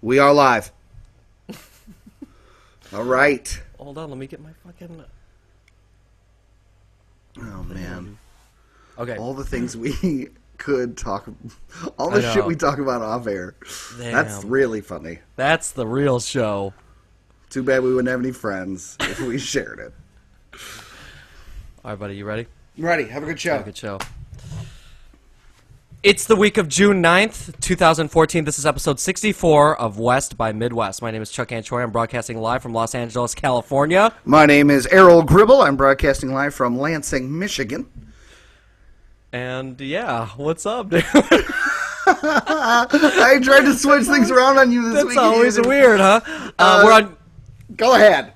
We are live. All right. Hold on, let me get my fucking... Oh, man. Okay. All the things we could talk... All the shit we talk about off air. Damn. That's really funny. That's the real show. Too bad we wouldn't have any friends if we shared it. All right, buddy, you ready? I'm ready. Have a good show. Have a good show. It's the week of June 9th, 2014. This is episode 64 of West by Midwest. My name is Chuck Anchoy. I'm broadcasting live from Los Angeles, California. My name is Aral Gribble. I'm broadcasting live from Lansing, Michigan. And, yeah, what's up, dude? I tried to switch things around on you this week. That's always weird, huh? We're on... Go ahead.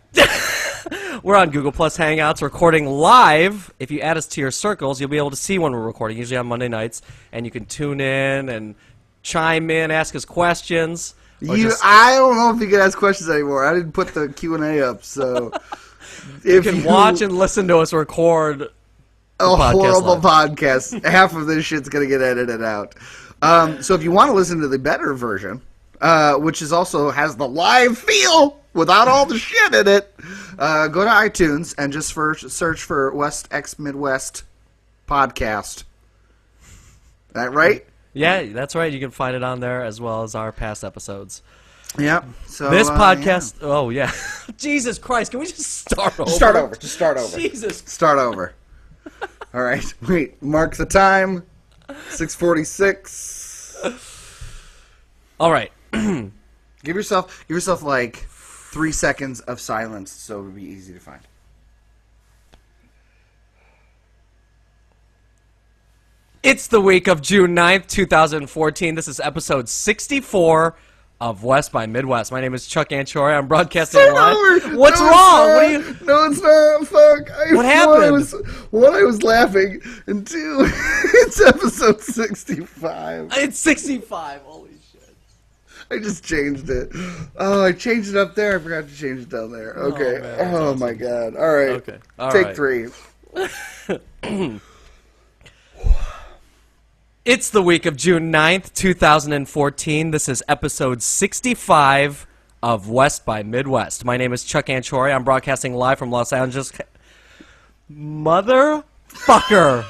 We're on Google Plus Hangouts recording live. If you add us to your circles, you'll be able to see when we're recording, usually on Monday nights, and you can tune in and chime in, ask us questions. I don't know if you can ask questions anymore. I didn't put the Q&A up, so... you can watch and listen to us record a horrible podcast. Half of this shit's going to get edited out. So if you want to listen to the better version, which is also has the live feel without all the shit in it, go to iTunes and just search for West X Midwest podcast. That right? Yeah, that's right. You can find it on there as well as our past episodes. Yep. So this podcast. Yeah. Oh yeah. Jesus Christ! Can we just start over? Just start over. Jesus. Start over. All right. Wait. Mark the time. 6:46. All right. Give yourself like 3 seconds of silence so it would be easy to find. It's the week of June 9th, 2014. This is episode 64 of West by Midwest. My name is Chuck Anchoy. I'm broadcasting live. What's wrong? What are you... No, it's not. Fuck. What happened? One, I was laughing, and two, it's episode 65. It's 65. Holy shit. I just changed it. Oh, I changed it up there. I forgot to change it down there. Okay. Oh, my God. All right. Okay. Take 3. It's the week of June 9th, 2014. This is episode 65 of West by Midwest. My name is Chuck Anchoy. I'm broadcasting live from Los Angeles. Motherfucker.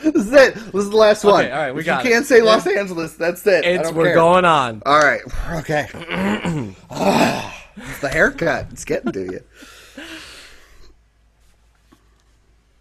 This is it. This is the last one. Okay, all right, we got it. You can't say Los Angeles. That's it. We're going on. All right. Okay. It's the haircut. It's getting to you.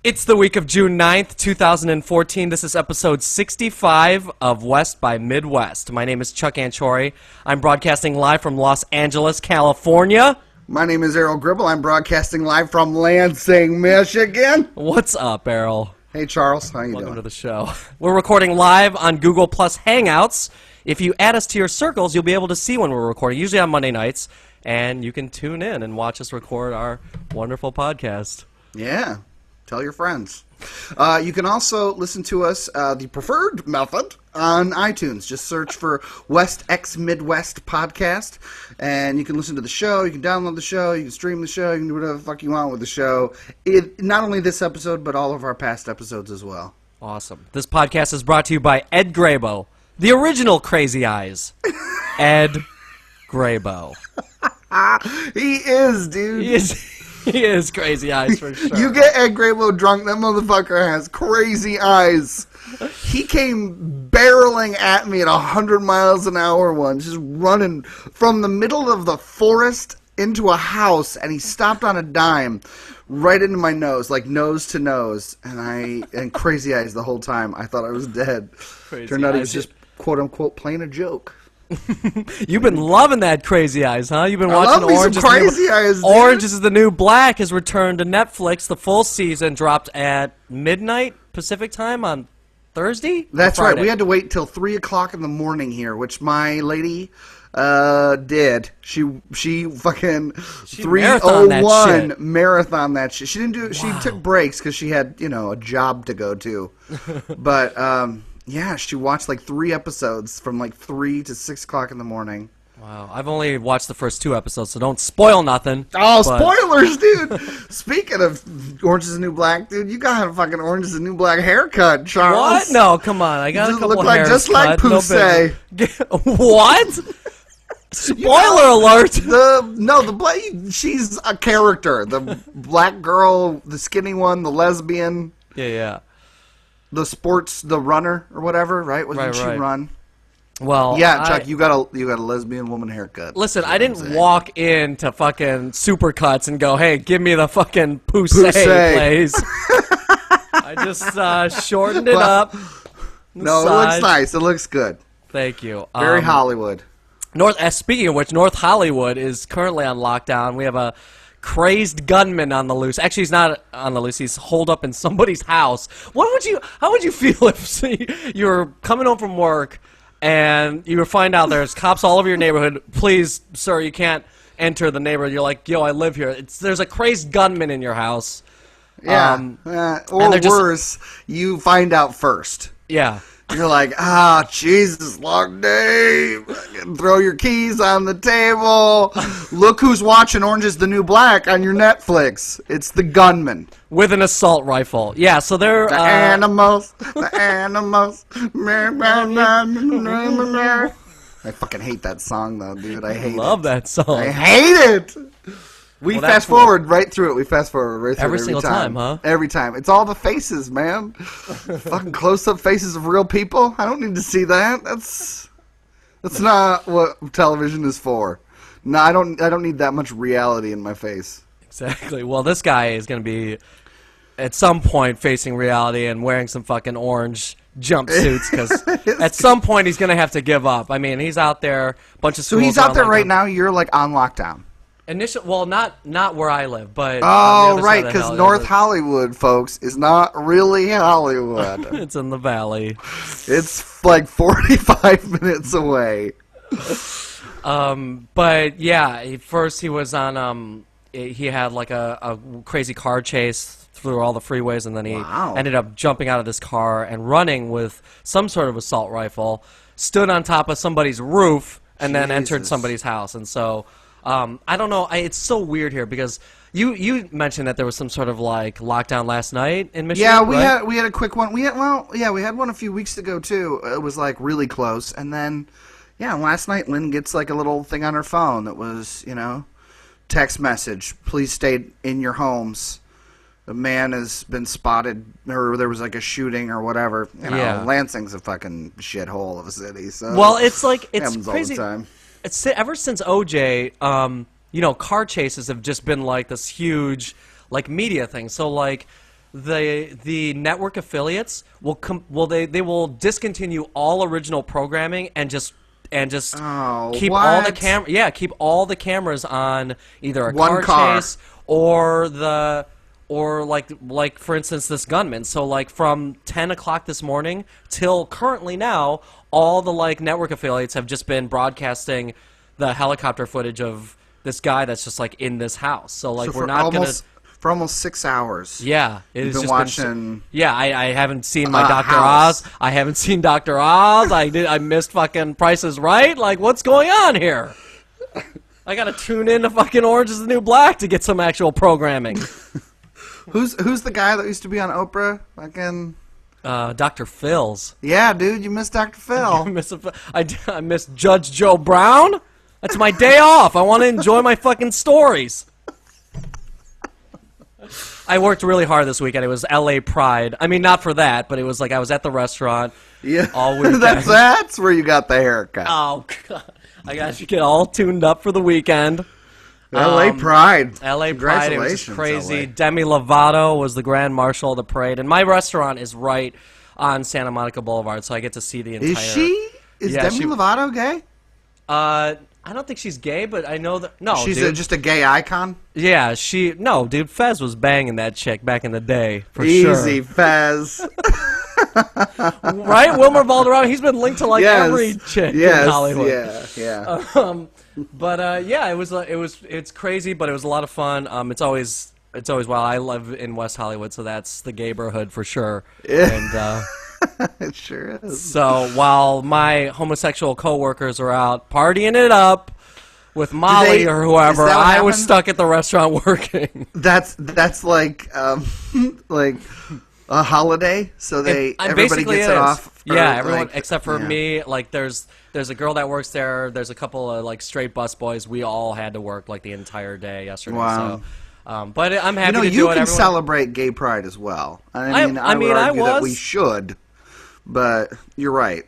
It's the week of June 9th, 2014. This is episode 65 of West by Midwest. My name is Chuck Anchoy. I'm broadcasting live from Los Angeles, California. My name is Aral Gribble. I'm broadcasting live from Lansing, Michigan. What's up, Aral? Hey, Charles. How you doing? Welcome to the show. We're recording live on Google Plus Hangouts. If you add us to your circles, you'll be able to see when we're recording, usually on Monday nights, and you can tune in and watch us record our wonderful podcast. Yeah. Tell your friends. You can also listen to us, the preferred method, on iTunes. Just search for West X Midwest Podcast, and you can listen to the show, you can download the show, you can stream the show, you can do whatever the fuck you want with the show. Not only this episode, but all of our past episodes as well. Awesome. This podcast is brought to you by Ed Grabo, the original Crazy Eyes. Ed Grabo. He is, dude. He is Crazy Eyes for sure. You get Ed Grabo drunk, that motherfucker has crazy eyes. He came barreling at me at 100 miles an hour once, just running from the middle of the forest into a house, and he stopped on a dime right into my nose, like nose to nose, and crazy eyes the whole time. I thought I was dead. Turned out he was just, quote-unquote, playing a joke. You've been loving that Crazy Eyes, huh? You've been watching Orange is the New Black has returned to Netflix. The full season dropped at midnight Pacific time on Thursday? That's right. We had to wait till 3 o'clock in the morning here, which my lady did. She fucking 3:01 marathon that shit. She didn't do it. Wow. She took breaks because she had, a job to go to. But yeah, she watched like 3 episodes from like 3 to 6 o'clock in the morning. Wow, I've only watched the first 2 episodes, so don't spoil nothing. Oh, spoilers, dude! Speaking of Orange is the New Black, dude, you got a fucking Orange is the New Black haircut, Charles. What? No, come on, I got a couple look hairs just like Poussey. What? Spoiler alert! She's a character. The black girl, the skinny one, the lesbian. Yeah. The runner or whatever, right? Wasn't she run? Well, yeah, Chuck, you got a lesbian woman haircut. Listen, I didn't walk into fucking Supercuts and go, "Hey, give me the fucking poussey, please." I just shortened it up. No, it looks nice. It looks good. Thank you. Very Hollywood. Speaking of which, North Hollywood is currently on lockdown. We have a crazed gunman on the loose. Actually, he's not on the loose. He's holed up in somebody's house. How would you feel if you're coming home from work and you find out there's cops all over your neighborhood? Please, sir, you can't enter the neighborhood. You're like, yo, I live here. There's a crazed gunman in your house. Yeah. Or worse, you find out first. Yeah. You're like, Jesus, long day. Throw your keys on the table. Look who's watching Orange is the New Black on your Netflix. It's the gunman. With an assault rifle. Yeah, so they're... The animals. I fucking hate that song, though, dude. I hate it. Love that song. I hate it. We fast forward right through it. We fast forward right through it every single time, huh? Every time. It's all the faces, man. Fucking close-up faces of real people. I don't need to see that. That's not what television is for. No, I don't need that much reality in my face. Exactly. Well, this guy is going to be at some point facing reality and wearing some fucking orange jumpsuits because at some point he's going to have to give up. I mean, he's out there, bunch of schools. So he's out there right now. You're like on lockdown. Well, not where I live, but right, because North Hollywood, folks, is not really Hollywood. It's in the valley. It's like 45 minutes away. But yeah, first he was on. He had like a crazy car chase through all the freeways, and then he ended up jumping out of this car and running with some sort of assault rifle. Stood on top of somebody's roof and then entered somebody's house, and so. I don't know. It's so weird here because you mentioned that there was some sort of like lockdown last night in Michigan. Yeah, we had a quick one. We had one a few weeks ago too. It was like really close, and then last night Lynn gets like a little thing on her phone that was text message: please stay in your homes. The man has been spotted, or there was like a shooting or whatever. Lansing's a fucking shithole of a city. So it's like it's crazy. All the time. It's ever since OJ, car chases have just been like this huge, like media thing. So like, the network affiliates they will discontinue all original programming and just keep all the keep all the cameras on either a car chase or like for instance this gunman. So like from 10 o'clock this morning till currently now, all the like network affiliates have just been broadcasting the helicopter footage of this guy that's just like in this house. So like we're not for almost 6 hours. Yeah, it's been watching. I haven't seen my Dr. Oz. I haven't seen Dr. Oz. I missed fucking Price is Right. Like what's going on here? I gotta tune in to fucking Orange is the New Black to get some actual programming. Who's the guy that used to be on Oprah? Fucking. Dr. Phil's. Yeah, dude, you missed Dr. Phil. I missed Judge Joe Brown. That's my day off. I want to enjoy my fucking stories. I worked really hard this weekend. It was LA Pride. I mean, not for that, but it was like I was at the restaurant all weekend. That's where you got the haircut. Oh, God. I got to get all tuned up for the weekend. LA Pride. LA Pride. It was crazy. LA. Demi Lovato was the Grand Marshal of the parade, and my restaurant is right on Santa Monica Boulevard, so I get to see the entire. Is she? Is Demi Lovato gay? I don't think she's gay, but I know that. No, she's just a gay icon. Yeah, no, dude. Fez was banging that chick back in the day for sure. Easy, Fez. Right, Wilmer Valderrama. He's been linked to like every chick in Hollywood. Yeah. But it's crazy, but it was a lot of fun. It's always wild. I live in West Hollywood, so that's the gayborhood for sure. Yeah. And it sure is. So while my homosexual coworkers are out partying it up with Molly or whoever, I was stuck at the restaurant working. That's like like a holiday, so everybody gets it off. Yeah, everyone except for me. Like, there's a girl that works there. There's a couple of like straight bus boys. We all had to work like the entire day yesterday. Wow. So, but I'm happy to do it. You can celebrate Gay Pride as well. I mean, I would argue that we should, but you're right.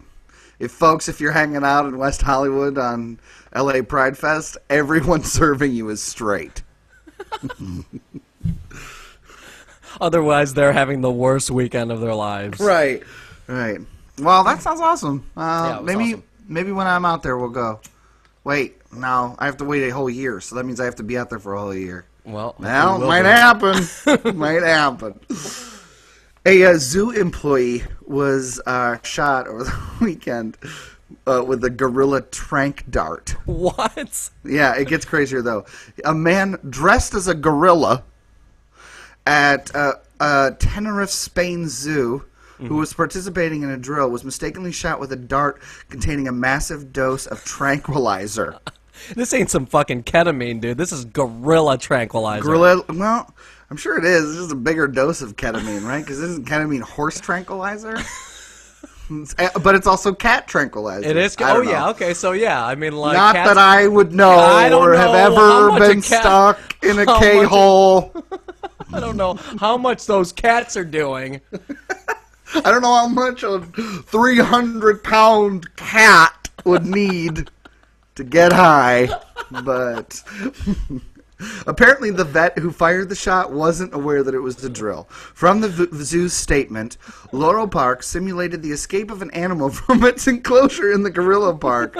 If you're hanging out in West Hollywood on LA Pride Fest, everyone serving you is straight. Otherwise, they're having the worst weekend of their lives. Right. Well, that sounds awesome. Awesome. Maybe when I'm out there, we'll go. Wait, no, I have to wait a whole year, so that means I have to be out there for a whole year. Well, might happen. Might happen. A zoo employee was shot over the weekend with a gorilla trank dart. What? Yeah, it gets crazier, though. A man dressed as a gorilla at Tenerife, Spain Zoo, who was participating in a drill, was mistakenly shot with a dart containing a massive dose of tranquilizer. This ain't some fucking ketamine, dude. This is gorilla tranquilizer. Well, I'm sure it is. It's just a bigger dose of ketamine, right? Because isn't ketamine horse tranquilizer? But it's also cat tranquilizer. It is. Oh, yeah. Okay, so yeah. I mean, like. Not that I would know or have ever been stuck in a K-hole. I don't know how much those cats are doing. I don't know how much a 300-pound cat would need to get high, but apparently the vet who fired the shot wasn't aware that it was the drill. From the zoo's statement, Laurel Park simulated the escape of an animal from its enclosure in the gorilla park.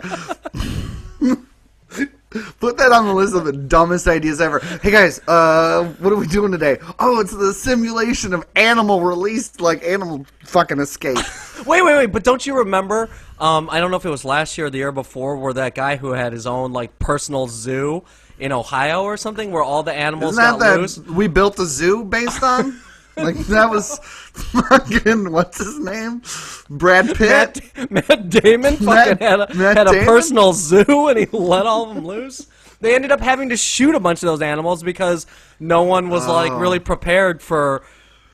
Put that on the list of the dumbest ideas ever. Hey guys, what are we doing today? Oh, it's the simulation of animal release, like animal fucking escape. Wait, but don't you remember, I don't know if it was last year or the year before, where that guy who had his own, like, personal zoo in Ohio or something, where all the animals got loose? We built a zoo based on? Like, that was fucking, what's his name? Brad Pitt? Matt Damon fucking had a personal zoo, and he let all of them loose. They ended up having to shoot a bunch of those animals because no one was, like, really prepared for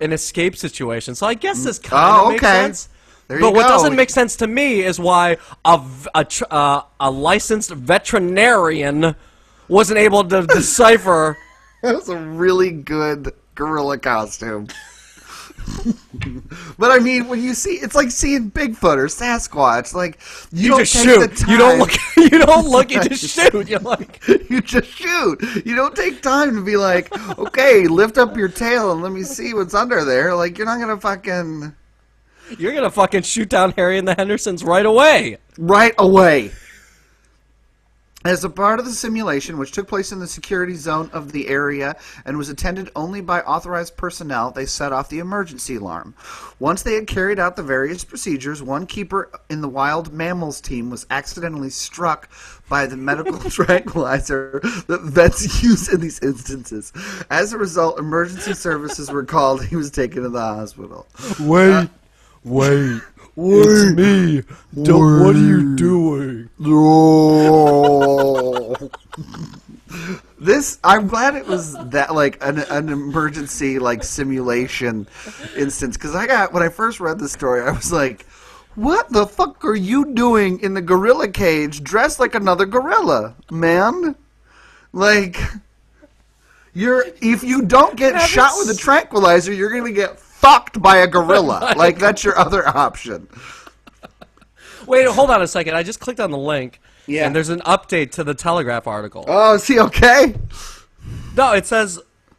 an escape situation. So I guess this kind of makes sense. But what doesn't make sense to me is why a licensed veterinarian wasn't able to decipher. That was a really good gorilla costume. But I mean, when you see, it's like seeing Bigfoot or Sasquatch. Like you don't just take shoot. the time. You don't look. You don't look. You just shoot. You're like, you just shoot. You don't take time to be like, okay, lift up your tail and let me see what's under there. Like you're not gonna fucking. You're gonna fucking shoot down Harry and the Hendersons right away. Right away. As a part of the simulation, which took place in the security zone of the area and was attended only by authorized personnel, they set off the emergency alarm. Once they had carried out the various procedures, one keeper in the wild mammals team was accidentally struck by the medical tranquilizer that vets use in these instances. As a result, emergency services were called. He was taken to the hospital. Wait. It's me. What are you doing? No. I'm glad it was that like an emergency like simulation instance, because when I first read the story, I was like, what the fuck are you doing in the gorilla cage dressed like another gorilla, man? Like, if you don't get shot with a tranquilizer, you're gonna get fucked by a gorilla. Like, that's your other option. Wait, hold on a second. I just clicked on the link, yeah, and there's an update to the Telegraph article. Oh, is he okay? No, it says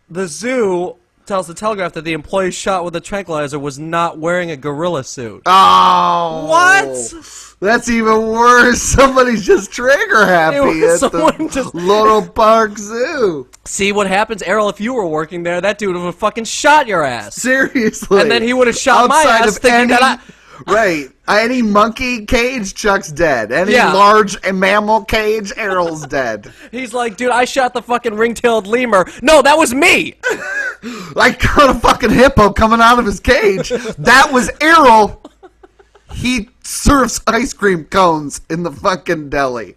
the zoo tells the Telegraph that the employee shot with a tranquilizer was not wearing a gorilla suit. Oh. What? That's even worse. Somebody's just trigger happy at the Laurel Park Zoo. See what happens, Aral, if you were working there, that dude would have fucking shot your ass. Seriously. And then he would have shot my ass thinking that Right. Any monkey cage, Chuck's dead. Any large mammal cage, Aral's dead. He's like, dude, I shot the fucking ring-tailed lemur. No, that was me. I caught a fucking hippo coming out of his cage. That was Aral. He serves ice cream cones in the fucking deli.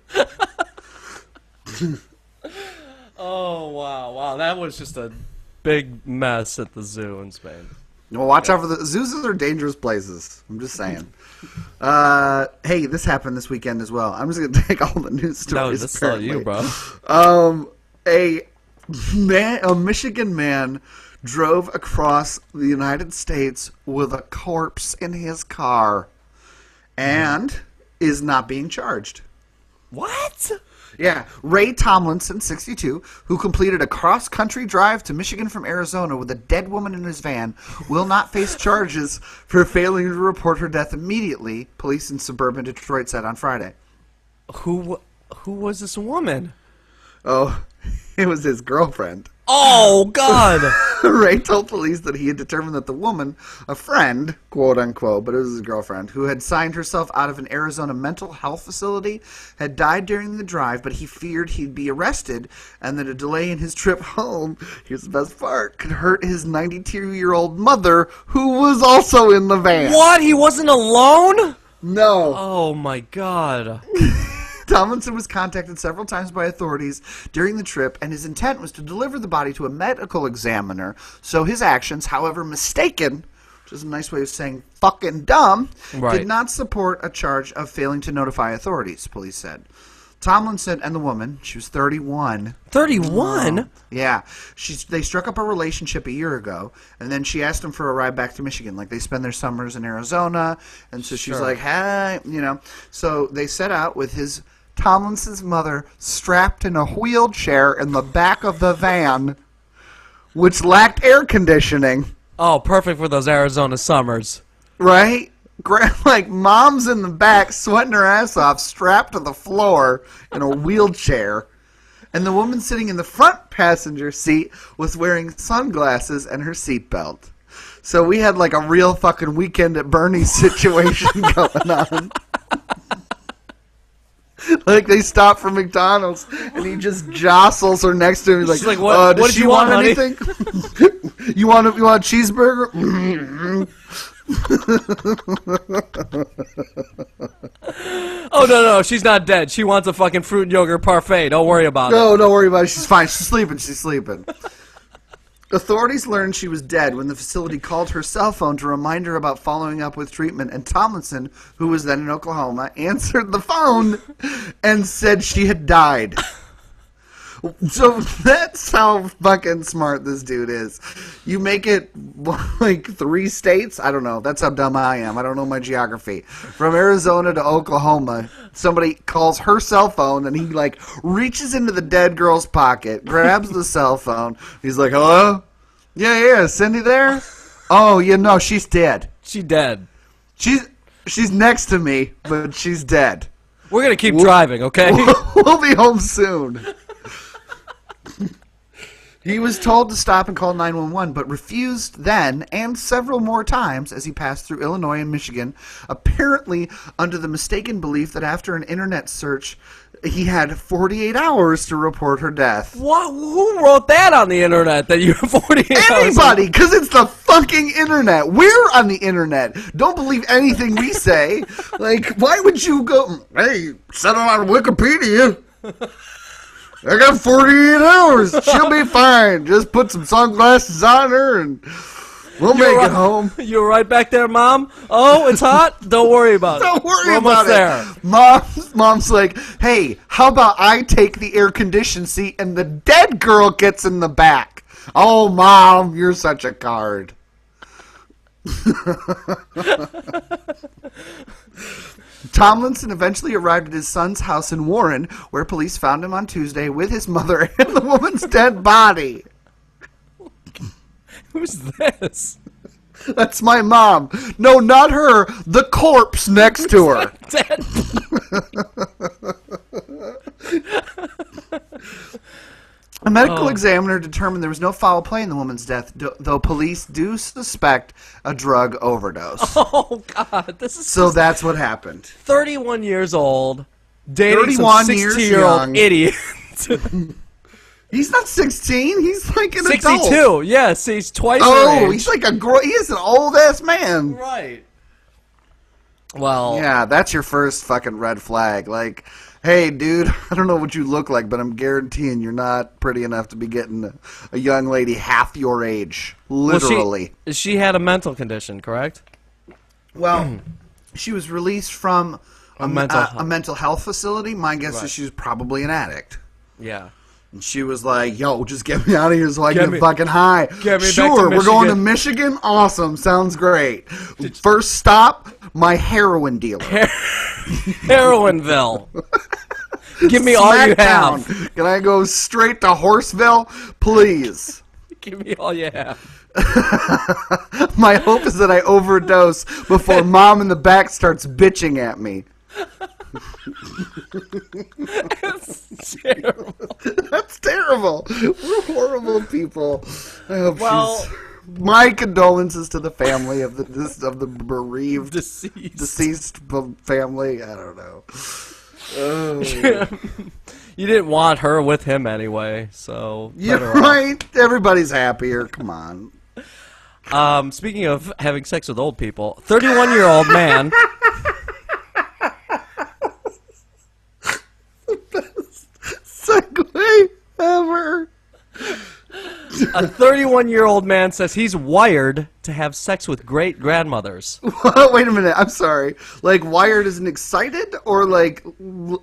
Oh, wow. That was just a big mess at the zoo in Spain. Well, watch out for the zoos. Are dangerous places. I'm just saying. Hey, this happened this weekend as well. I'm just gonna take all the news stories. No, this is all you, bro. A Michigan man drove across the United States with a corpse in his car, and is not being charged. What? Yeah, Ray Tomlinson, 62, who completed a cross-country drive to Michigan from Arizona with a dead woman in his van, will not face charges for failing to report her death immediately, police in suburban Detroit said on Friday. Who was this woman? Oh, it was his girlfriend. Oh, God! Ray told police that he had determined that the woman, a friend, quote unquote, but it was his girlfriend, who had signed herself out of an Arizona mental health facility, had died during the drive, but he feared he'd be arrested and that a delay in his trip home, here's the best part, could hurt his 92-year-old mother, who was also in the van. What? He wasn't alone? No. Oh, my God. Tomlinson was contacted several times by authorities during the trip, and his intent was to deliver the body to a medical examiner. So his actions, however mistaken, which is a nice way of saying fucking dumb, did not support a charge of failing to notify authorities, police said. Tomlinson and the woman, she was 31. 31? Yeah. They struck up a relationship a year ago, and then she asked him for a ride back to Michigan. Like, they spend their summers in Arizona, and so she's like, hey, So they set out with Tomlinson's mother strapped in a wheelchair in the back of the van, which lacked air conditioning. Oh, perfect for those Arizona summers. Right? Like, mom's in the back, sweating her ass off, strapped to the floor in a wheelchair. And the woman sitting in the front passenger seat was wearing sunglasses and her seatbelt. So we had like a real fucking Weekend at Bernie's situation going on. Like, they stop for McDonald's, and he just jostles her next to him. He's like, what does did she you want want, anything? You want a cheeseburger? Oh, no, she's not dead. She wants a fucking fruit and yogurt parfait. Don't worry about it. No, don't worry about it. She's fine. She's sleeping. Authorities learned she was dead when the facility called her cell phone to remind her about following up with treatment, and Tomlinson, who was then in Oklahoma, answered the phone and said she had died. So that's how fucking smart this dude is. You make it like 3 states? I don't know. That's how dumb I am. I don't know my geography. From Arizona to Oklahoma, somebody calls her cell phone, and he like reaches into the dead girl's pocket, grabs the cell phone. He's like, hello? Yeah, Cindy there? Oh, no, she's dead. She dead. She's next to me, but she's dead. We're going to keep driving, okay? We'll be home soon. He was told to stop and call 911, but refused then and several more times as he passed through Illinois and Michigan, apparently under the mistaken belief that after an internet search, he had 48 hours to report her death. What? Who wrote that on the internet, that you have 48 hours? Anybody, because it's the fucking internet. We're on the internet. Don't believe anything we say. Like, why would you go, hey, set it on Wikipedia. I got 48 hours. She'll be fine. Just put some sunglasses on her and we'll make it home. You're right back there, Mom? Oh, it's hot? Don't worry about it. Don't worry We're about almost it. There. Mom's like, hey, how about I take the air-conditioned seat and the dead girl gets in the back? Oh, Mom, you're such a card. Tomlinson eventually arrived at his son's house in Warren, where police found him on Tuesday with his mother and the woman's dead body. Who's this? That's my mom. No, not her. The corpse next to her. Dead. A medical examiner determined there was no foul play in the woman's death, though police do suspect a drug overdose. Oh, God. This is So that's what happened. 31 years old, dating 31 some years 16-year-old young. idiot. He's not 16. He's like an 62. adult. Yes, he's twice her Oh, age. he's like he is an old-ass man. Right. Well, Yeah, that's your first fucking red flag. Like, hey, dude, I don't know what you look like, but I'm guaranteeing you're not pretty enough to be getting a young lady half your age. Literally. well, she had a mental condition, correct? Well, she was released from a mental health facility. My guess is she was probably an addict. Yeah. And she was like, yo, just get me out of here so I Get can me- get fucking high. get me back Sure, to we're going to Michigan. Michigan? Awesome. Sounds great. First stop, my heroin dealer. Heroinville. Give me all you have. Smackdown. Can I go straight to Horseville? Please. Give me all you have. My hope is that I overdose before Mom in the back starts bitching at me. It's terrible. That's terrible. We're horrible people. I hope Well- she's... My condolences to the family of the bereaved, deceased family. I don't know. Oh. You didn't want her with him anyway, so... You're better off. right. Everybody's happier. Come on. Speaking of having sex with old people, 31-year-old man... Segue ever. A 31-year-old man says he's wired to have sex with great-grandmothers. Wait a minute. I'm sorry. Like, wired as an excited or like...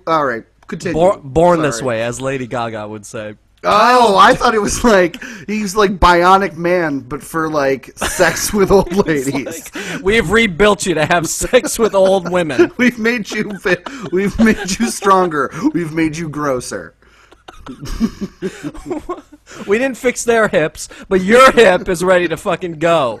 All right. Continue. Born this Sorry. way, as Lady Gaga would say. Oh, I thought it was like he's like Bionic Man, but for like sex with old ladies. We've rebuilt you to have sex with old women. We've made you fit. We've made you stronger. We've made you grosser. We didn't fix their hips, but your hip is ready to fucking go.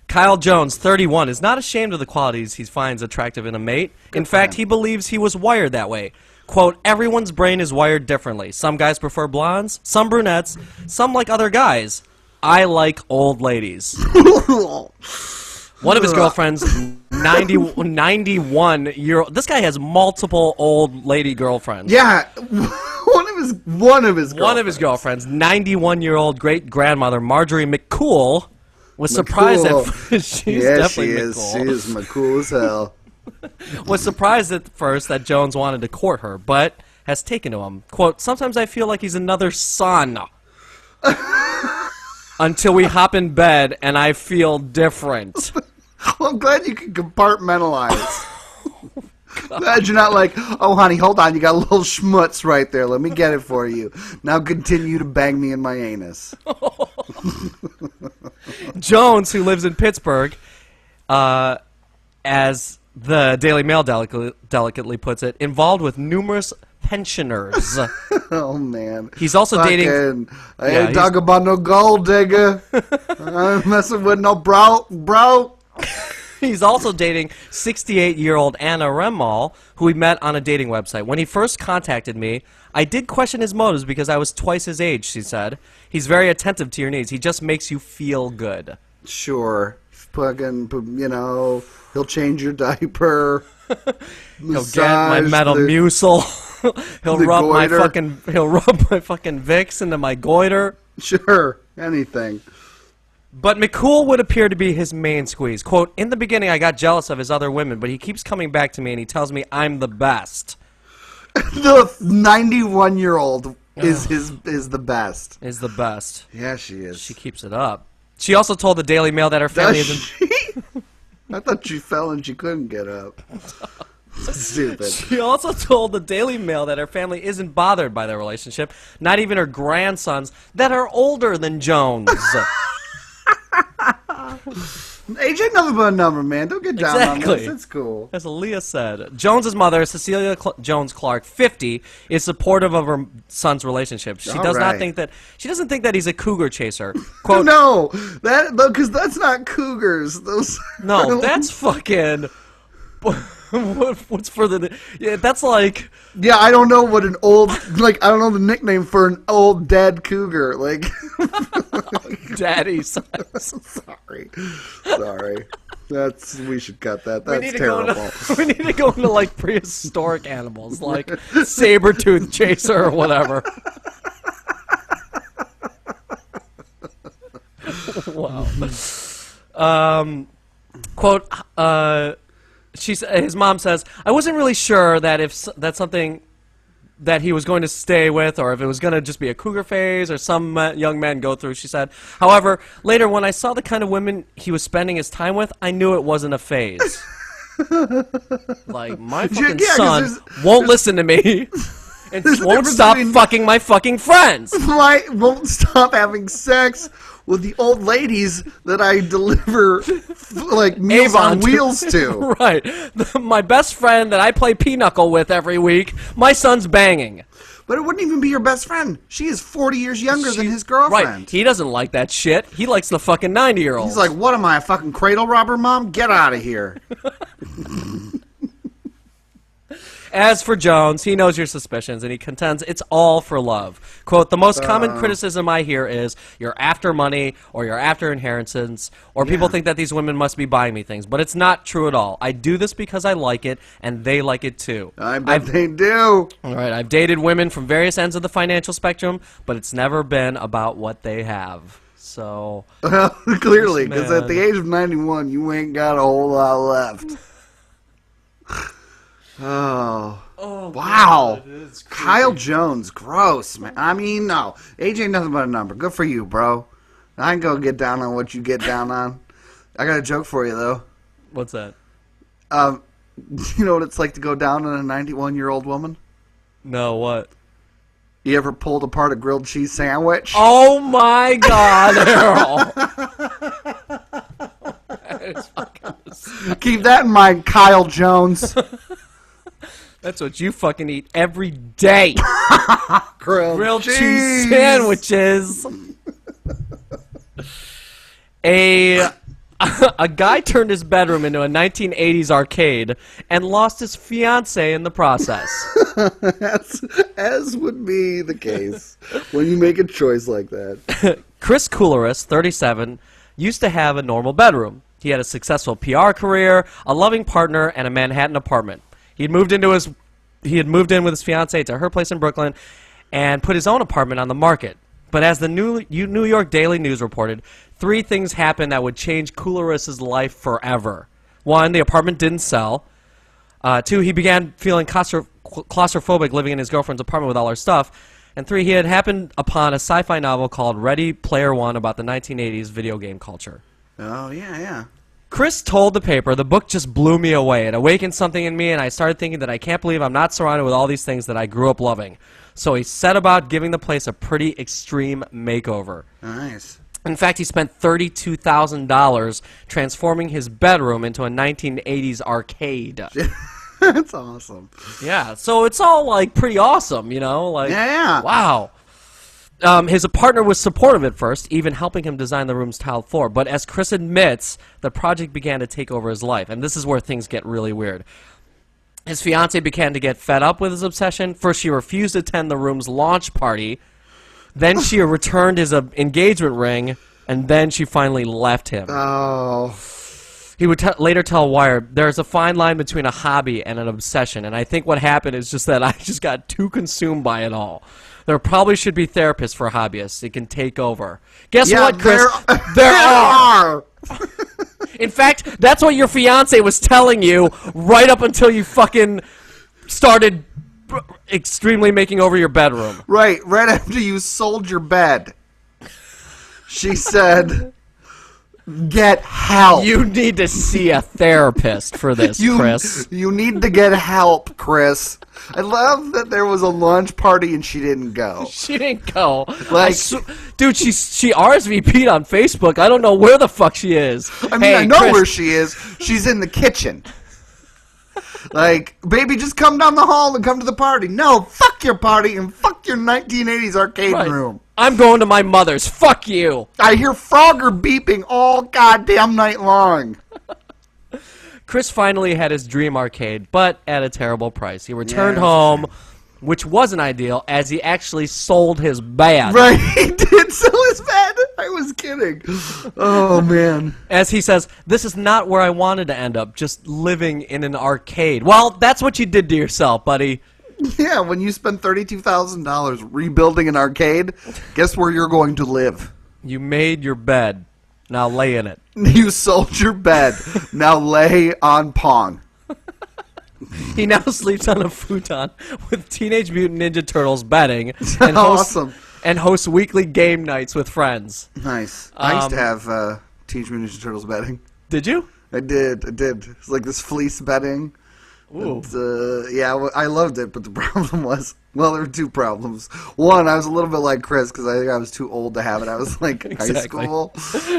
Kyle Jones, 31, is not ashamed of the qualities he finds attractive in a mate. In fact, he believes he was wired that way. Quote, everyone's brain is wired differently. Some guys prefer blondes, some brunettes, some like other guys. I like old ladies. One of his girlfriends, 91-year-old. This guy has multiple old lady girlfriends. Yeah, one of his girlfriends, 91-year-old great grandmother Marjorie McCool, was surprised at she's definitely she is. McCool. She is McCool as hell. Was surprised at first that Jones wanted to court her, but has taken to him. Quote, sometimes I feel like he's another son. Until we hop in bed and I feel different. Well, I'm glad you can compartmentalize. Glad you're not like, oh, honey, hold on. You got a little schmutz right there. Let me get it for you. Now continue to bang me in my anus. Jones, who lives in Pittsburgh, as the Daily Mail delicately puts it, involved with numerous pensioners. Oh, man. He's also dating... I ain't talking about no gold digger. I ain't messing with no bro. He's also dating 68-year-old Anna Remall, who he met on a dating website. When he first contacted me, I did question his motives because I was twice his age, she said. He's very attentive to your needs. He just makes you feel good. Sure. Fucking, you know, he'll change your diaper. He'll get my Metamucil. He'll rub my fucking Vicks into my goiter. Sure. Anything. But McCool would appear to be his main squeeze. Quote, in the beginning I got jealous of his other women, but he keeps coming back to me and he tells me I'm the best. The 91-year-old is the best. Is the best. Yeah, she is. She keeps it up. She also told the Daily Mail that her family Does isn't... she? I thought she fell and she couldn't get up. Stupid. She also told the Daily Mail that her family isn't bothered by their relationship, not even her grandsons, that are older than Jones. Age ain't nothing but a number, man. Don't get down on this. It's cool. As Leah said. Jones's mother, Cecilia Jones Clark, 50, is supportive of her son's relationship. She doesn't think that he's a cougar chaser. Quote, no, because that's not cougars. Those no, that's fucking. What's for the? Yeah, that's like. Yeah, I don't know what an old I don't know the nickname for an old dead cougar. Like, daddy. Sorry. We should cut that. That's terrible. We need to go into like prehistoric animals, like saber-tooth chaser or whatever. Wow. Quote, his mom says, I wasn't really sure that if that's something that he was going to stay with, or if it was going to just be a cougar phase, or some young men go through, she said. However, later when I saw the kind of women he was spending his time with, I knew it wasn't a phase. Like, my fucking son won't listen to me, and won't stop fucking my fucking friends. Won't stop having sex with the old ladies that I deliver like Meals on Wheels to. Right. My best friend that I play pinochle with every week, my son's banging. But it wouldn't even be your best friend. She is 40 years younger than his girlfriend. Right. He doesn't like that shit. He likes the fucking 90-year-olds. He's like, what am I, a fucking cradle robber, Mom? Get out of here. As for Jones, he knows your suspicions, and he contends it's all for love. Quote, the most common criticism I hear is, you're after money, or you're after inheritance, or people think that these women must be buying me things. But it's not true at all. I do this because I like it, and they like it too. I bet they do. All right, I've dated women from various ends of the financial spectrum, but it's never been about what they have. So... Clearly, because at the age of 91, you ain't got a whole lot left. Oh wow. Kyle Jones, gross, man. I mean, no. Age ain't nothing but a number. Good for you, bro. I ain't gonna get down on what you get down on. I got a joke for you, though. What's that? You know what it's like to go down on a 91-year-old woman? No, what? You ever pulled apart a grilled cheese sandwich? Oh my God, Aral. That is fucking... Keep that in mind, Kyle Jones. That's what you fucking eat every day. Grilled cheese sandwiches. A guy turned his bedroom into a 1980s arcade and lost his fiancée in the process. As would be the case when you make a choice like that. Chris Couleris, 37, used to have a normal bedroom. He had a successful PR career, a loving partner, and a Manhattan apartment. He had moved in with his fiancée to her place in Brooklyn and put his own apartment on the market. But as the New York Daily News reported, 3 things happened that would change Couleris's life forever. 1, the apartment didn't sell. 2, he began feeling claustrophobic living in his girlfriend's apartment with all her stuff. And 3, he had happened upon a sci-fi novel called Ready Player One about the 1980s video game culture. Oh, yeah. Chris told the paper, the book just blew me away. It awakened something in me, and I started thinking that I can't believe I'm not surrounded with all these things that I grew up loving. So he set about giving the place a pretty extreme makeover. Nice. In fact, he spent $32,000 transforming his bedroom into a 1980s arcade. That's awesome. Yeah, so it's all, like, pretty awesome, you know? Like, yeah. Wow. His partner was supportive at first, even helping him design the room's tiled floor. But as Chris admits, the project began to take over his life. And this is where things get really weird. His fiancée began to get fed up with his obsession. First, she refused to attend the room's launch party. Then she returned his engagement ring. And then she finally left him. Oh. He would later tell Wired, there's a fine line between a hobby and an obsession. And I think what happened is just that I just got too consumed by it all. There probably should be therapists for hobbyists. It can take over. Guess what, Chris? There are. In fact, that's what your fiancé was telling you right up until you fucking started extremely making over your bedroom. Right after you sold your bed. She said, get help. You need to see a therapist for this, Chris. You need to get help, Chris. I love that there was a launch party and she didn't go. She didn't go. Like, dude, she RSVP'd on Facebook. I don't know where the fuck she is. I mean, I know where she is. She's in the kitchen. Like, baby, just come down the hall and come to the party. No, fuck your party and fuck your 1980s arcade room. I'm going to my mother's. Fuck you. I hear Frogger beeping all goddamn night long. Chris finally had his dream arcade, but at a terrible price. He returned home, which wasn't ideal, as he actually sold his bed. Right, he did sell his bed. I was kidding. Oh, man. As he says, this is not where I wanted to end up, just living in an arcade. Well, that's what you did to yourself, buddy. Yeah, when you spend $32,000 rebuilding an arcade, guess where you're going to live? You made your bed. Now lay in it. You sold your bed. Now lay on Pong. He now sleeps on a futon with Teenage Mutant Ninja Turtles bedding and Awesome. and hosts weekly game nights with friends. Nice. I used to have Teenage Mutant Ninja Turtles bedding. Did you? I did. It's like this fleece bedding. Ooh. Yeah, I loved it, but the problem was, well, there were two problems. One, I was a little bit like Chris because I think I was too old to have it. I was like Exactly. high school.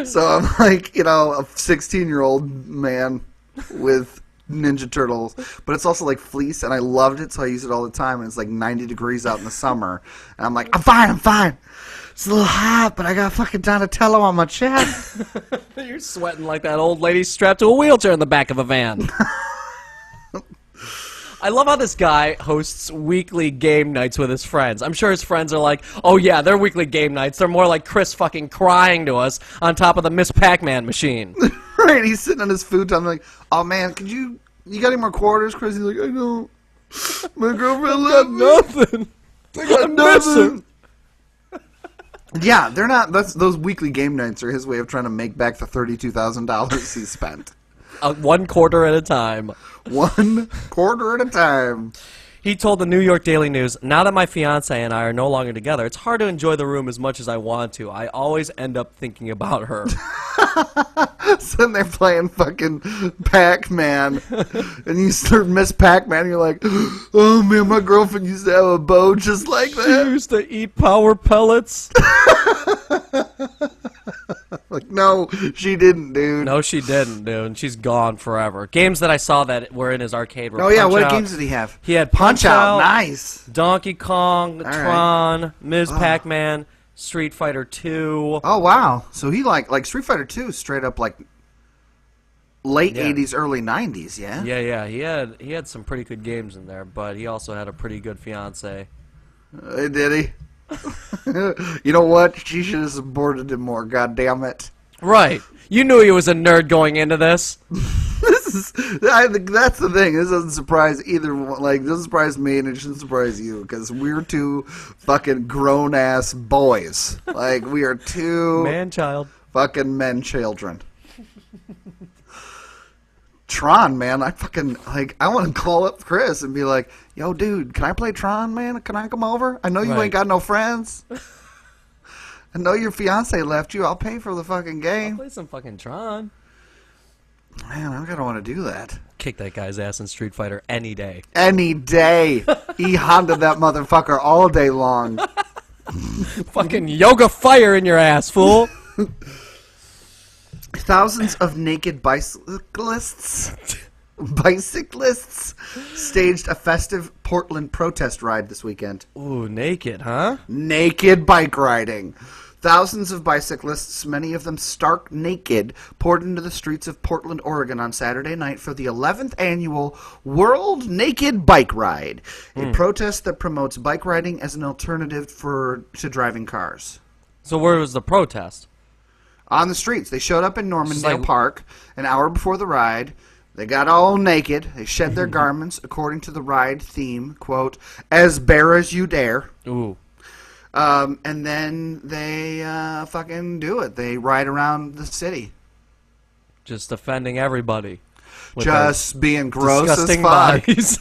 So I'm like, a 16-year-old man with Ninja Turtles. But it's also like fleece, and I loved it, so I use it all the time. And it's like 90 degrees out in the summer. And I'm like, I'm fine. It's a little hot, but I got fucking Donatello on my chest. You're sweating like that old lady strapped to a wheelchair in the back of a van. I love how this guy hosts weekly game nights with his friends. I'm sure his friends are like, oh yeah, they're weekly game nights. They're more like Chris fucking crying to us on top of the Miss Pac-Man machine. Right, he's sitting on his futon like, oh man, you got any more quarters, Chris? He's like, I don't. My girlfriend left Nothing. I got nothing. Yeah, they're not. Those weekly game nights are his way of trying to make back the $32,000 he spent. 1 quarter at a time. 1 quarter at a time. He told the New York Daily News, now that my fiance and I are no longer together, it's hard to enjoy the room as much as I want to. I always end up thinking about her. Sitting there playing fucking Pac-Man, and you start Miss Pac-Man, and you're like, oh man, my girlfriend used to have a bow just like She that. used to eat power pellets. Like, no, she didn't, dude. No, she didn't, dude. She's gone forever. Games that I saw that were in his arcade were Oh yeah, what Punch-Out. games did he have? He had Punch Out, Punch-Out, nice. Donkey Kong, right. Tron, Ms. Pac-Man, Street Fighter 2. Oh wow, so he like Street Fighter 2, straight up like late Yeah. 80s, early 90s, yeah. Yeah, he had some pretty good games in there, but he also had a pretty good fiance. Did he? You know what? She should have supported him more. God damn it. Right. You knew he was a nerd going into this. I think that's the thing. This doesn't surprise either one. Like, it doesn't surprise me, and it shouldn't surprise you, because we're two fucking grown-ass boys. Like, we are two Man-child. fucking men-children. Tron, man, I want to call up Chris and be like, yo, dude, can I play Tron, man? Can I come over? I know you Right. ain't got no friends. I know your fiance left you. I'll pay for the fucking game. Play some fucking Tron. Man, I don't want to do that. Kick that guy's ass in Street Fighter any day. Any day. E-Honda that motherfucker all day long. Fucking yoga fire in your ass, fool. Thousands of naked bicyclists staged a festive Portland protest ride this weekend. Ooh, naked, huh? Naked bike riding. Thousands of bicyclists, many of them stark naked, poured into the streets of Portland, Oregon on Saturday night for the 11th annual World Naked Bike Ride, a protest that promotes bike riding as an alternative to driving cars. So where was the protest? On the streets. They showed up in Normandale like- Park an hour before the ride. They got all naked. They shed their garments according to the ride theme, quote, as bare as you dare. Ooh. And then they fucking do it. They ride around the city. Just offending everybody. with Just being their gross as disgusting fuck. bodies.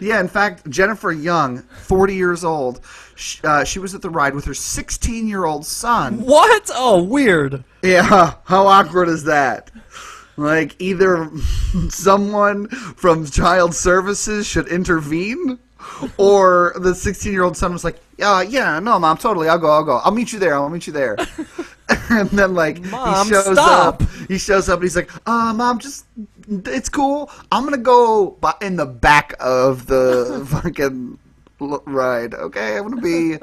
In fact, Jennifer Young, 40 years old, she was at the ride with her 16-year-old son. What? Oh, weird. Yeah, how awkward is that? Like, either someone from Child Services should intervene, or the 16-year-old son was like, yeah, no, Mom, totally, I'll go. I'll meet you there. And then, like, Mom, he shows stop. up. He shows up, and he's like, Mom, it's cool. I'm going to go in the back of the fucking ride, okay? I'm going to be,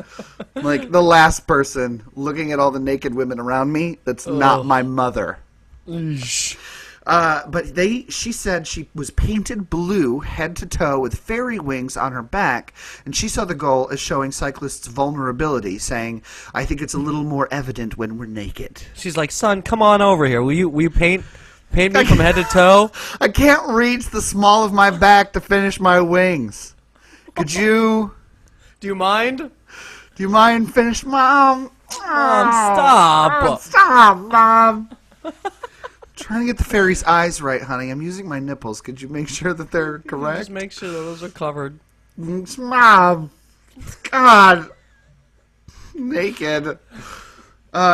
like, the last person looking at all the naked women around me that's not my mother. But she said she was painted blue head to toe with fairy wings on her back, and she saw the goal as showing cyclists' vulnerability, saying, I think it's a little more evident when we're naked. She's like, son, come on over here. Will you paint me from head to toe? I can't reach the small of my back to finish my wings. Could you... Do you mind? Do you mind finish, Mom? Mom, stop. Stop, Mom. Trying to get the fairy's eyes right, honey. I'm using my nipples. Could you make sure that they're correct? Just make sure that those are covered. Mom. God. Naked.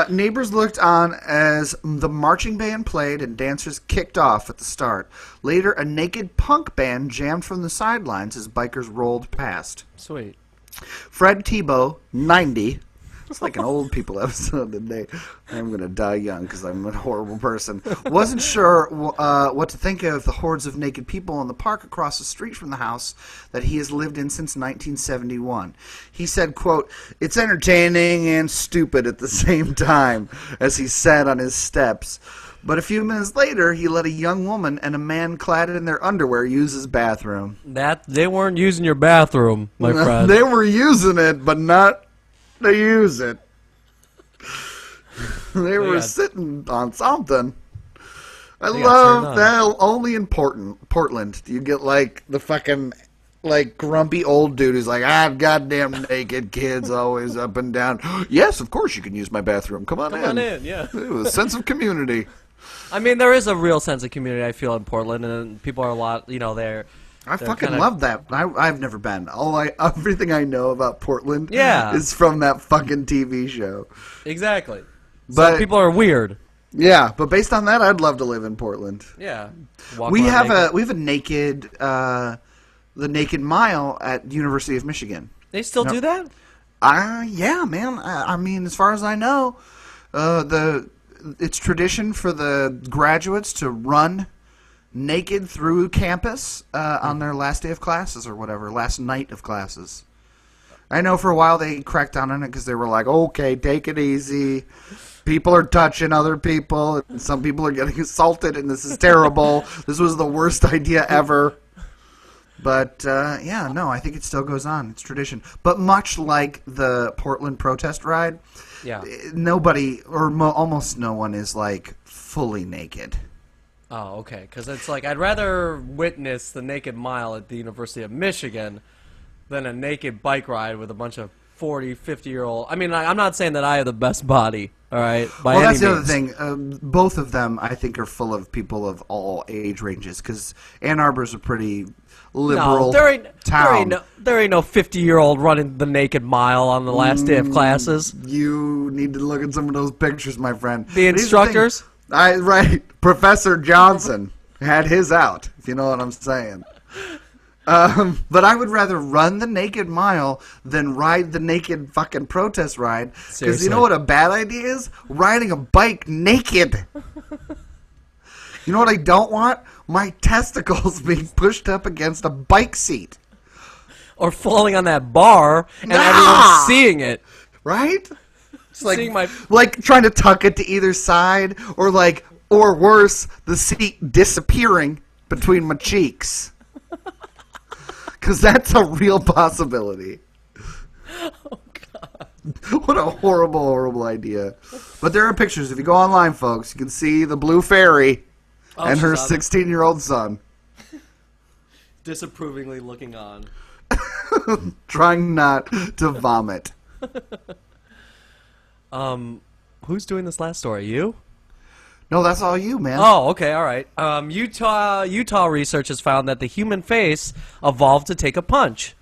Neighbors looked on as the marching band played and dancers kicked off at the start. Later, a naked punk band jammed from the sidelines as bikers rolled past. Sweet. Fred Tebow, 90. It's like an old people episode today. I'm going to die young because I'm a horrible person. Wasn't sure what to think of the hordes of naked people in the park across the street from the house that he has lived in since 1971. He said, quote, "It's entertaining and stupid at the same time," as he sat on his steps. But a few minutes later, he let a young woman and a man clad in their underwear use his bathroom. They weren't using your bathroom, my friend. They were using it, but not to use it. They were sitting on something. I love that. Only in Portland do you get like the fucking like grumpy old dude who's like, goddamn naked kids always up and down. Yes, of course you can use my bathroom. Come on in. Yeah. It was a sense of community. I mean, there is a real sense of community, I feel, in Portland, and people are a lot, they're... I fucking love that. I've never been. Everything I know about Portland is from that fucking TV show. Exactly. But some people are weird. Yeah, but based on that, I'd love to live in Portland. Yeah. We have a naked the Naked Mile at University of Michigan. They still do that? Yeah, man. I mean, as far as I know, it's tradition for the graduates to run naked through campus on their last day of classes or whatever, last night of classes. I know for a while they cracked down on it because they were like, okay, take it easy. People are touching other people, and some people are getting assaulted, and this is terrible. This was the worst idea ever. But, I think it still goes on. It's tradition. But much like the Portland protest ride, nobody, or almost no one, is, like, fully naked. Oh, okay. Because it's like, I'd rather witness the Naked Mile at the University of Michigan than a naked bike ride with a bunch of 40, 50-year-old... I mean, I'm not saying that I have the best body, all right? Well, that's the other thing. Both of them, I think, are full of people of all age ranges, because Ann Arbor's a pretty liberal town. There ain't no 50-year-old running the Naked Mile on the last day of classes. You need to look at some of those pictures, my friend. The instructors? Right. Professor Johnson had his out, if you know what I'm saying. But I would rather run the Naked Mile than ride the naked fucking protest ride. Because you know what a bad idea is? Riding a bike naked. You know what I don't want? My testicles being pushed up against a bike seat. Or falling on that bar and everyone seeing it. Right? It's like trying to tuck it to either side, or worse, the seat disappearing between my cheeks. Because that's a real possibility. Oh, God. What a horrible, horrible idea. But there are pictures. If you go online, folks, you can see the blue fairy and her 16-year-old son. Disapprovingly looking on. Trying not to vomit. Who's doing this last story? You? No, that's all you, man. Oh, okay, all right. Utah research has found that the human face evolved to take a punch.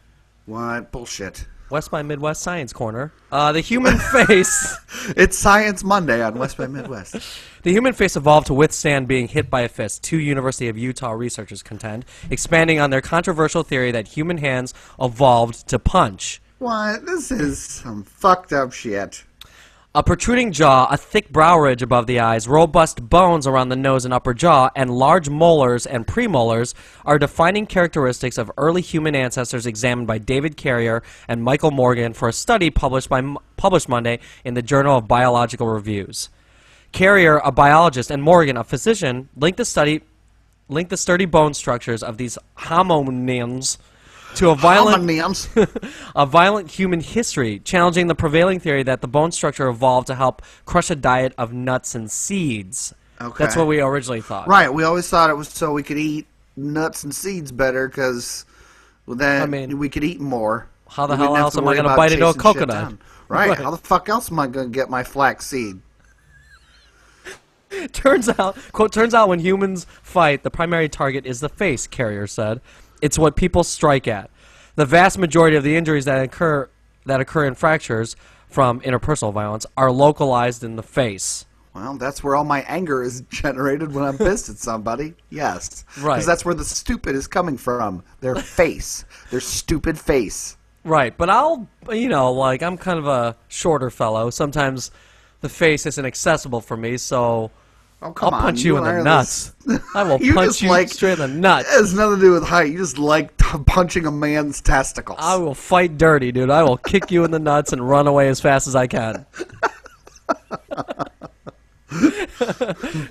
What? Bullshit. West by Midwest Science Corner. The human face... It's Science Monday on West by Midwest. The human face evolved to withstand being hit by a fist, two University of Utah researchers contend, expanding on their controversial theory that human hands evolved to punch. What? This is some fucked up shit. A protruding jaw, a thick brow ridge above the eyes, robust bones around the nose and upper jaw, and large molars and premolars are defining characteristics of early human ancestors examined by David Carrier and Michael Morgan for a study published Monday in the Journal of Biological Reviews. Carrier, a biologist, and Morgan, a physician, linked the sturdy bone structures of these hominins to a violent human history, challenging the prevailing theory that the bone structure evolved to help crush a diet of nuts and seeds. Okay. That's what we originally thought. Right. We always thought it was so we could eat nuts and seeds better because then we could eat more. How the We hell wouldn't have else to am I worry going to about bite into a chasing shit coconut? down. Right. How the fuck else am I going to get my flax seed? Turns out, quote, turns out when humans fight, the primary target is the face, Carrier said. It's what people strike at. The vast majority of the injuries that occur in fractures from interpersonal violence are localized in the face. Well, that's where all my anger is generated when I'm pissed at somebody. Yes. Right. Because that's where the stupid is coming from. Their face. Their stupid face. Right, but I'll, like, I'm kind of a shorter fellow. Sometimes the face isn't accessible for me, so Oh, come I'll on. punch you in and I the are nuts. I will You punch just you like- straight in the nuts. It has nothing to do with height. You just like punching a man's testicles. I will fight dirty, dude. I will kick you in the nuts and run away as fast as I can.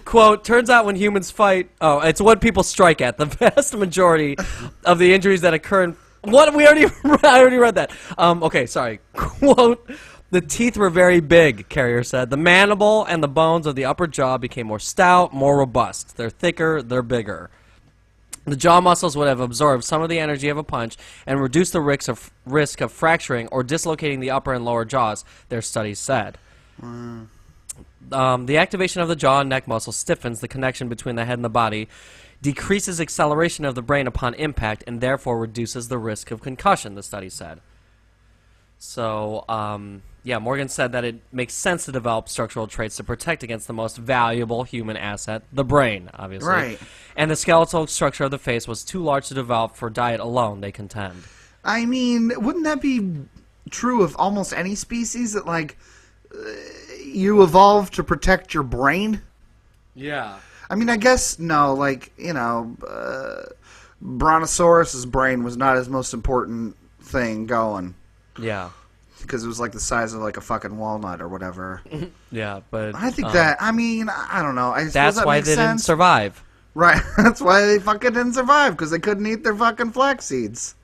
Quote, turns out when humans fight, it's what people strike at. The vast majority of the injuries that occur in, I already read that. Okay, sorry. Quote, the teeth were very big, Carrier said. The mandible and the bones of the upper jaw became more stout, more robust. They're thicker, they're bigger. The jaw muscles would have absorbed some of the energy of a punch and reduced the risk of fracturing or dislocating the upper and lower jaws, their studies said. The activation of the jaw and neck muscle stiffens the connection between the head and the body, decreases acceleration of the brain upon impact, and therefore reduces the risk of concussion, the study said. So, Morgan said that it makes sense to develop structural traits to protect against the most valuable human asset, the brain, obviously. Right. And the skeletal structure of the face was too large to develop for diet alone, they contend. I mean, wouldn't that be true of almost any species that, like, you evolve to protect your brain? Yeah. I mean, I guess, no, like, Brontosaurus's brain was not his most important thing going. Yeah. Because it was like the size of like a fucking walnut or whatever. Yeah, but I think that, I mean, I don't know. I suppose that's that why makes they didn't sense. survive. Right. That's why they fucking didn't survive, because they couldn't eat their fucking flax seeds.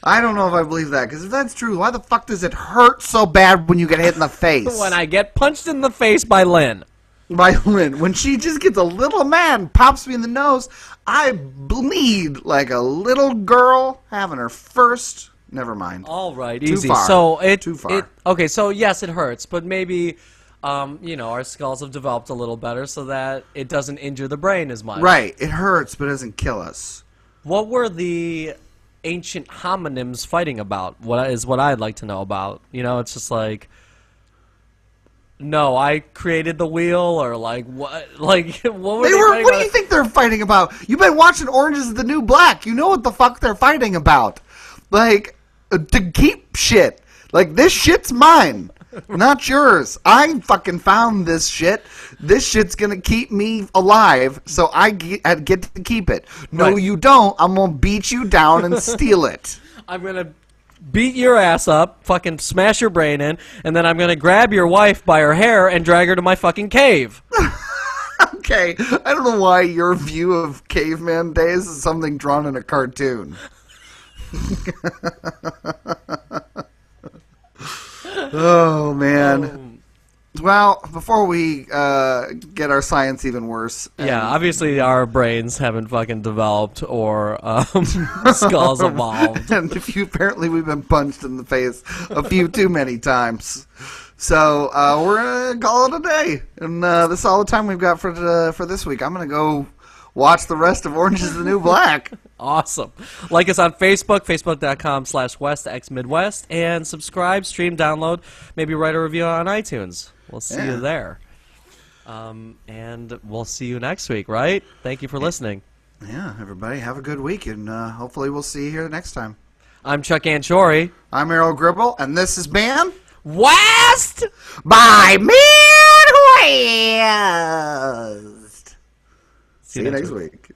I don't know if I believe that, because if that's true, why the fuck does it hurt so bad when you get hit in the face? When I get punched in the face by Lynn. By Lynn. When she just gets a little mad and pops me in the nose, I bleed like a little girl having her first... Never mind. All right, Too easy. far. So Too far. Okay, so yes, it hurts, but maybe, our skulls have developed a little better so that it doesn't injure the brain as much. Right. It hurts, but it doesn't kill us. What were the ancient homonyms fighting about? What I'd like to know about. It's just like, no, I created the wheel, or like what? Like what were they fighting What do about? you think they're fighting about? You've been watching Orange is the New Black. You know what the fuck they're fighting about. Like, to keep shit. Like, this shit's mine, not yours. I fucking found this shit. This shit's gonna keep me alive, so I get to keep it. No, Right. you don't. I'm gonna beat you down and steal it. I'm gonna beat your ass up, fucking smash your brain in, and then I'm gonna grab your wife by her hair and drag her to my fucking cave. Okay, I don't know why your view of caveman days is something drawn in a cartoon. Oh, man. Well, before we get our science even worse. Yeah, obviously our brains haven't fucking developed or skulls evolved. And apparently we've been punched in the face a few too many times. So we're going to call it a day. And this is all the time we've got for this week. I'm going to go watch the rest of Orange is the New Black. Awesome. Like us on Facebook, facebook.com/WestXMidwest, and subscribe, stream, download, maybe write a review on iTunes. We'll see you there. And we'll see you next week, right? Thank you for listening. Yeah, everybody, have a good week, and hopefully we'll see you here next time. I'm Chuck Anchori. I'm Aral Gribble, and this has been West by Midwest. See you next week.